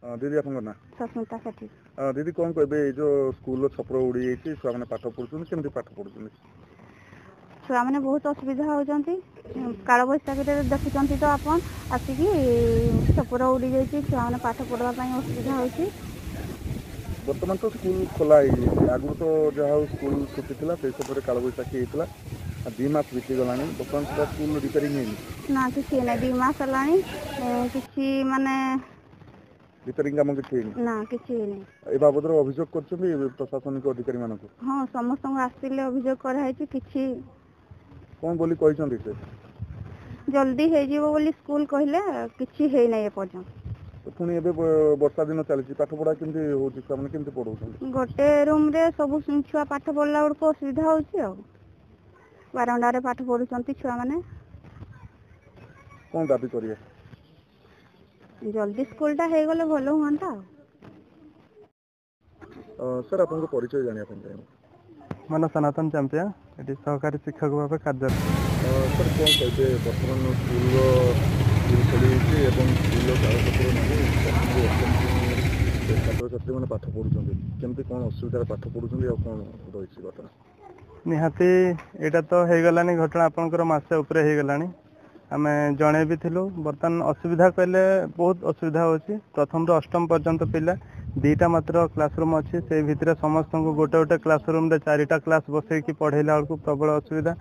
दीदी आपन ना सस्मिता सेठी। दीदी कौन कहबे जो स्कूल छपर उड़ी जाइए छुआ मैंने पाठ पढ़ुन केमती पाठ पढ़ुन छुआ मैंने बहुत असुविधा होती काल बैशाखी देखुं तो आप आसिक छपर उड़ी जाइए छुआ मैंने पाठ पढ़ापी असुविधा होती। बर्तमान तो स्कूल खोला आगु तो जहाँ स्कूल छुट्टी थी से समय काल बैशाखी होता 2 मास बीती गला बर्तमान सुधा स्कूल रिपेयरिंग ना कि ना 2 मास है कि माने रिपेयरिंग काम किसी ना कि ए बाबद अभियोग कर प्रशासनिक अधिकारी मान हाँ समस्त आसते अभियोग कराई कि कौन बोली कहते से जल्दी हो स्कूल कहले कि है ना एपर्यंत पुणी ए वर्षा दिन चली पाठ पढ़ा केमती होती छुआ मैंने केमती पढ़ाऊँ गोटे रूम रे सब छुआ पाठ पढ़ला बेलू असुविधा हो बारंडारे पाठ पढ़ुंट छुआ मैंने कौन दाबी करिए जल्दी स्कूलटा हो गले भल हाँ। सर आपको परिचय जाना चाहिए मन सनातन चंपिया ये सहकारी शिक्षक भाव कार्यरत। सर कौन कहते बर्तमान स्कूल खोली स्कूल कागजपत्र छात्र छात्री मैंने पाठ पढ़ुं केमती कौन असुविधा पाठ पढ़ुं कौन रही घटना निहाती यहाँ तो हो गलानी घटना आपंकर मसे उपरे हो गलानी आम जड़े भी थिलु बर्तमान असुविधा कहले बहुत असुविधा होची प्रथम रू अष्टम पर्यंत पिला 2टा मात्र क्लासरूम अच्छी से भितर समस्त को गोटे गोटे क्लासरूम रे 4टा क्लास बसैकी पढ़ेला बेलू प्रबल असुविधा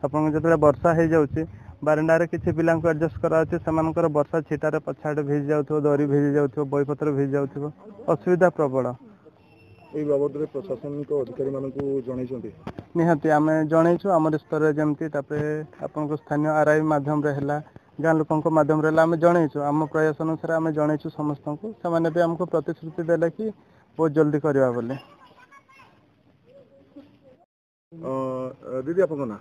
आपन जो वर्षा हो जाऊँगी बारंडारे किसी पिला एडजस्ट कराची से वर्षा छिटारे पछाड़े भिज जाऊ दरी भिज जाऊ बहीपत्र भिज जाऊ असुविधा प्रबल ये बाबद प्रशासनिक अधिकारी मानक जन निहाती आम जनईचु आम स्तर जमती आपन स्थानीय आरआई मध्यम गाँ लोकों मध्यम आम जनईचु आम प्रयास अनुसार आम जनईचु समस्त को से भी आमको प्रतिश्रुति देले कि बहुत जल्दी करवा बोले। दीदी आप ना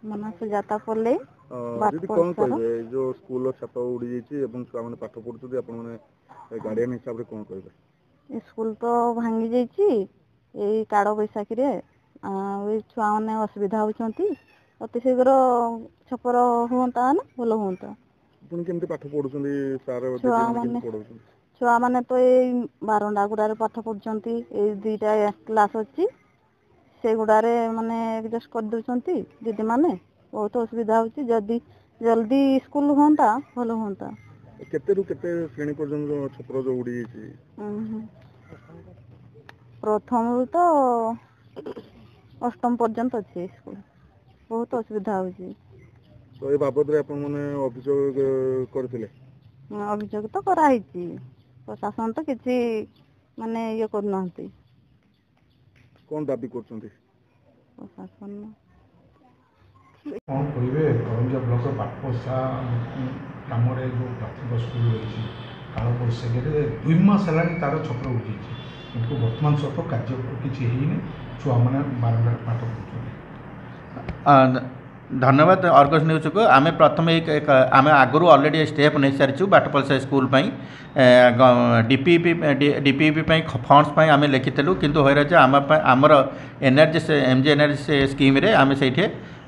मना सुजाता पल्ले दीदी कौन कहे जो स्कूल छाप उड़ी जाइए छुआ मैंने पाठ पढ़ुं आपने गार्डियन हिसाब से कौन कहे स्कूल तो भांगी जाइए काड़ बैशाखी छुआ मैंने असुविधा होती अति शीघ्र छपर हूँ ना भल हूँ पाठ पढ़ुं छुआ मैंने तो ये बारंडा गुड़ारे पाठ पढ़ुंट 2टा क्लास अच्छी से गुड़ारे माने एडजस्ट कर दौरान दीदी मैंने बहुत असुविधा होती जदि जल्दी स्कूल हूँ भल हूँ केते श्रेणी पर्यंत छपर जो उड़ी प्रथम तो अष्टम पर्यंत अच्छे स्कूल बहुत असुविधा होती तो ए बाबद रे अपन माने अभियोग करथिले अभियोग तो कराई प्रशासन तो किसी माने ये करना कौन दाबी करछन्ती प्रशासन कौन कहे करंजिया ब्लॉक बाटपोषा ग्राम जो प्राथमिक स्कूल रही काल बैशाखी 2 मास है तार छपर उठी किंतु वर्तमान सहित कार्य किसी छुआ मैंने बारंबार पाठ पढ़ुं। धन्यवाद अर्गस न्यूज को आम प्रथम आम आगु ऑलरेडी स्टेप नहीं सारी बाटपलसा स्कूल डीपीपी फंड्स आम लिखिलु किंतु होइराजे आमर एनर्जी एमजी एनर्जी स्कीम रे आम से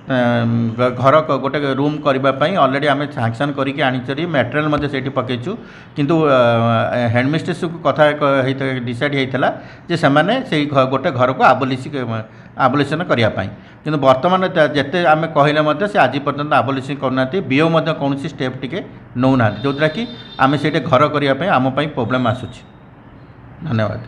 घर गोटे रूम करने ऑलरेडी आम सैंक्शन करके आनी मटेरियल से पकईचु किंतु हेडमिस्ट्रेस को कथा डिसाइड होता से गोटे घर को आबोलिशन करने किंतु बर्तमान जिते आम कहले से आज पर्यंत आबोलिशन करना बीओ कौन स्टेप टी नौना जो द्वारा कि आम से घर करने आम प्रोब्लेम आसूँ। धन्यवाद।